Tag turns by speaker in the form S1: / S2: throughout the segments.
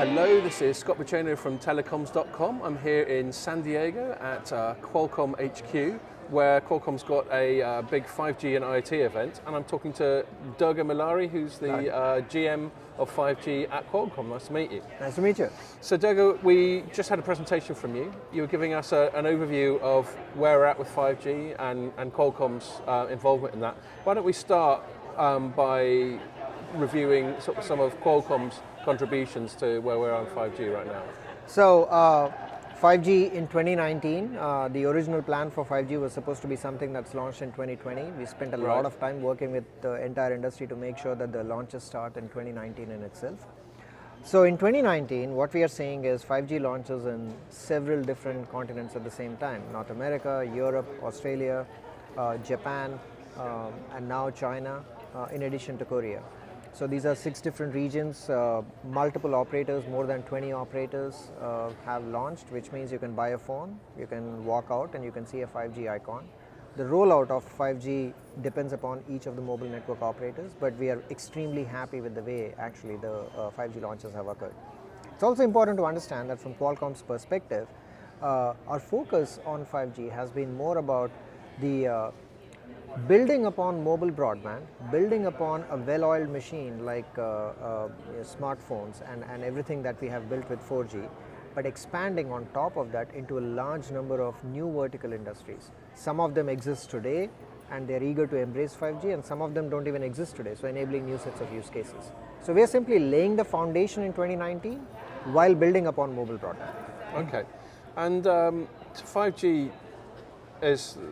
S1: Hello, this is Scott Bucciano from Telecoms.com. I'm here in San Diego at Qualcomm HQ, where Qualcomm's got a big 5G and IoT event, and I'm talking to Durga Malladi, who's the GM of 5G at Qualcomm. Nice to meet you.
S2: Nice to meet you.
S1: So Durga, we just had a presentation from you. You were giving us an overview of where we're at with 5G and Qualcomm's involvement in that. Why don't we start by reviewing sort of some of Qualcomm's contributions to where we're on 5G right now.
S2: So 5G in 2019, the original plan for 5G was supposed to be something that's launched in 2020. We spent a lot of time working with the entire industry to make sure that the launches start in 2019 in itself. So in 2019, what we are seeing is 5G launches in several different continents at the same time. North America, Europe, Australia, Japan, and now China, in addition to Korea. So these are 6 different regions, multiple operators, more than 20 operators have launched, which means you can buy a phone, you can walk out and you can see a 5G icon. The rollout of 5G depends upon each of the mobile network operators, but we are extremely happy with the way actually the 5G launches have occurred. It's also important to understand that from Qualcomm's perspective, our focus on 5G has been more about the building upon mobile broadband, building upon a well-oiled machine like smartphones and everything that we have built with 4G, but expanding on top of that into a large number of new vertical industries. Some of them exist today and they're eager to embrace 5G, and some of them don't even exist today, so enabling new sets of use cases. So we're simply laying the foundation in 2019 while building upon mobile broadband.
S1: Okay, and 5G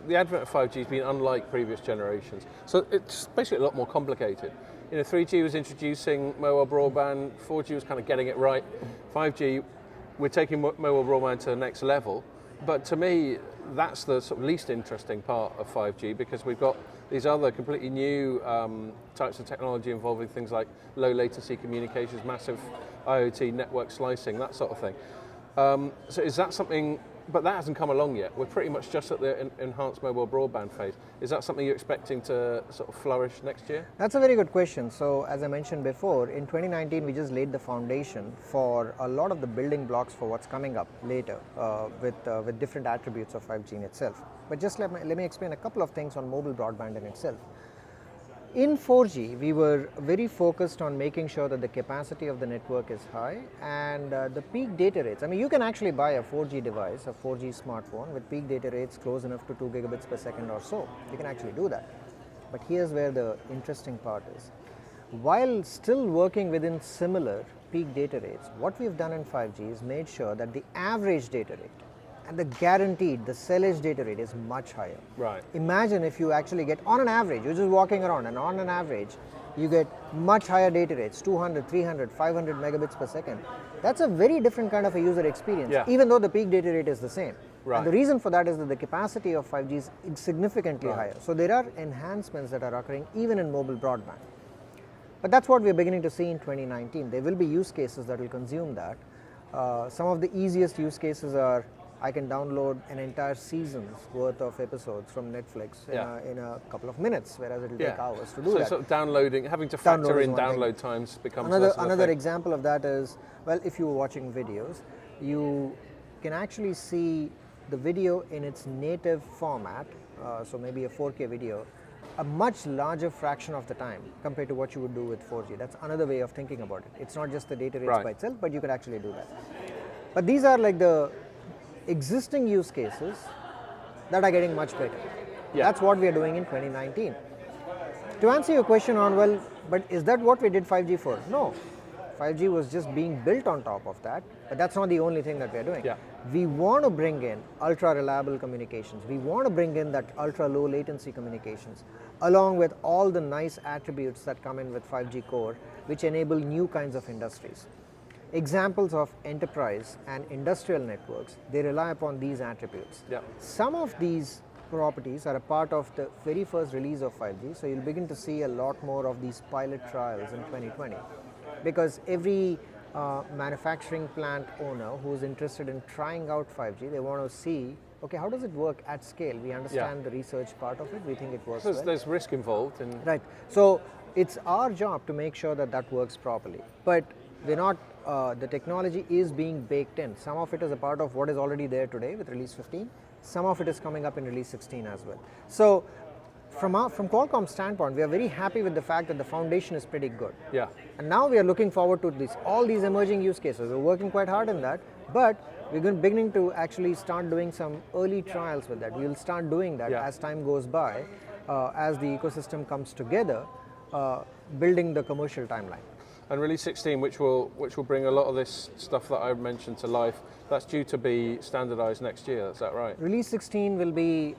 S1: the advent of 5G has been unlike previous generations. So it's basically a lot more complicated. 3G was introducing mobile broadband, 4G was kind of getting it right. 5G, we're taking mobile broadband to the next level. But to me, that's the sort of least interesting part of 5G, because we've got these other completely new types of technology involving things like low latency communications, massive IoT network slicing, that sort of thing. So is that something? But that hasn't come along yet. We're pretty much just at the enhanced mobile broadband phase. Is that something you're expecting to sort of flourish next year?
S2: That's a very good question. So as I mentioned before, in 2019 we just laid the foundation for a lot of the building blocks for what's coming up later with different attributes of 5G in itself. But just let me explain a couple of things on mobile broadband in itself. In 4G, we were very focused on making sure that the capacity of the network is high and the peak data rates. I mean, you can actually buy a 4G device, a 4G smartphone with peak data rates close enough to 2 gigabits per second or so. You can actually do that. But here's where the interesting part is. While still working within similar peak data rates, what we've done in 5G is made sure that the average data rate and the guaranteed, the sellage data rate is much higher.
S1: Right.
S2: Imagine if you actually get, on an average, you're just walking around and on an average, you get much higher data rates, 200, 300, 500 megabits per second. That's a very different kind of a user experience, even though the peak data rate is the same.
S1: Right.
S2: And the reason for that is that the capacity of 5G is significantly higher. So there are enhancements that are occurring even in mobile broadband. But that's what we're beginning to see in 2019. There will be use cases that will consume that. Some of the easiest use cases are, I can download an entire season's worth of episodes from Netflix in a couple of minutes, whereas it will take hours to do that.
S1: So sort of downloading, having to factor in download times becomes
S2: another example of that is, well, if you were watching videos, you can actually see the video in its native format, so maybe a 4K video, a much larger fraction of the time compared to what you would do with 4G. That's another way of thinking about it. It's not just the data rates by itself, but you could actually do that. But these are like the existing use cases that are getting much better. That's what we are doing in 2019. To answer your question on, well, but is that what we did 5G for? No. 5G was just being built on top of that, but that's not the only thing that we are doing. We want to bring in ultra reliable communications. We want to bring in that ultra low latency communications, along with all the nice attributes that come in with 5G core, which enable new kinds of industries. Examples of enterprise and industrial networks, they rely upon these attributes. Some of these properties are a part of the very first release of 5G, so you'll begin to see a lot more of these pilot trials in 2020. Because every manufacturing plant owner who's interested in trying out 5G, they want to see, okay, how does it work at scale? We understand the research part of it, we think it works well.
S1: There's risk involved.
S2: Right, so it's our job to make sure that that works properly. But we're not the technology is being baked in. Some of it is a part of what is already there today with release 15. Some of it is coming up in release 16 as well. So from Qualcomm's standpoint, we are very happy with the fact that the foundation is pretty good.
S1: Yeah.
S2: And now we are looking forward to all these emerging use cases. We're working quite hard in that, but we're beginning to actually start doing some early trials with that. We'll start doing that as time goes by, as the ecosystem comes together, building the commercial timeline.
S1: And release 16, which will bring a lot of this stuff that I mentioned to life, that's due to be standardized next year, is that right?
S2: Release 16 will be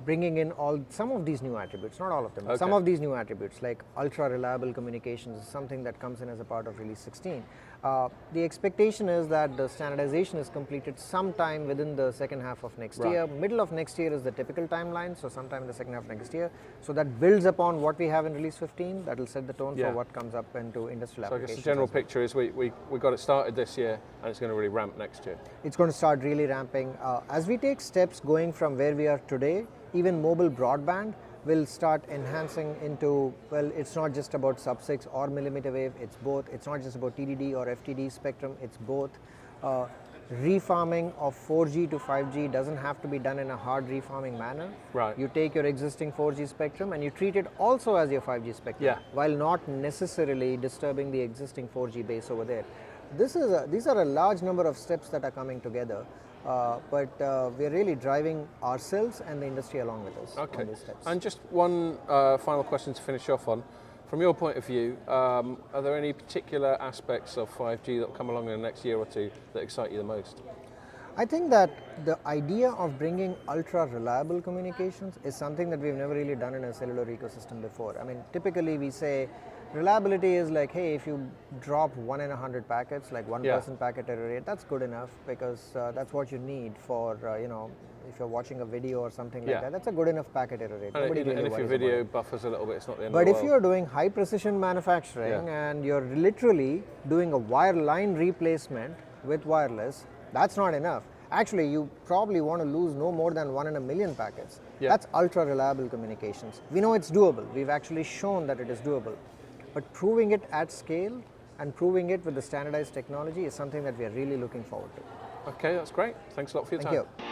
S2: bringing in some of these new attributes, not all of them,
S1: Okay.
S2: some of these new attributes like ultra reliable communications is something that comes in as a part of release 16. The expectation is that the standardization is completed sometime within the second half of next year. Middle of next year is the typical timeline, so sometime in the second half of next year. So that builds upon what we have in release 15. That will set the tone for what comes up into industrial applications.
S1: So I guess the general picture is we got it started this year and it's going to really ramp next year.
S2: It's going to start really ramping. As we take steps going from where we are today, even mobile broadband will start enhancing into, well, it's not just about sub-6 or millimeter wave, it's both. It's not just about TDD or FTD spectrum, it's both. Refarming of 4G to 5G doesn't have to be done in a hard refarming manner.
S1: Right.
S2: You take your existing 4G spectrum and you treat it also as your 5G spectrum, while not necessarily disturbing the existing 4G base over there. These are a large number of steps that are coming together. But we're really driving ourselves and the industry along with us on these steps.
S1: And just one final question to finish off on. From your point of view, are there any particular aspects of 5G that will come along in the next year or two that excite you the most?
S2: I think that the idea of bringing ultra reliable communications is something that we've never really done in a cellular ecosystem before. I mean, typically we say reliability is like, hey, if you drop 1 in 100 packets, like 1% packet error rate, that's good enough because that's what you need for, if you're watching a video or something like that, that's a good enough packet error rate.
S1: And if your video buffers a little bit, it's not the end of the
S2: world.
S1: world.
S2: But if you're doing high precision manufacturing and you're literally doing a wire line replacement with wireless, that's not enough. Actually, you probably want to lose no more than 1 in a million packets. That's ultra reliable communications. We know it's doable. We've actually shown that it is doable. But proving it at scale and proving it with the standardized technology is something that we are really looking forward to.
S1: Okay, that's great. Thanks a lot for your time.
S2: Thank you.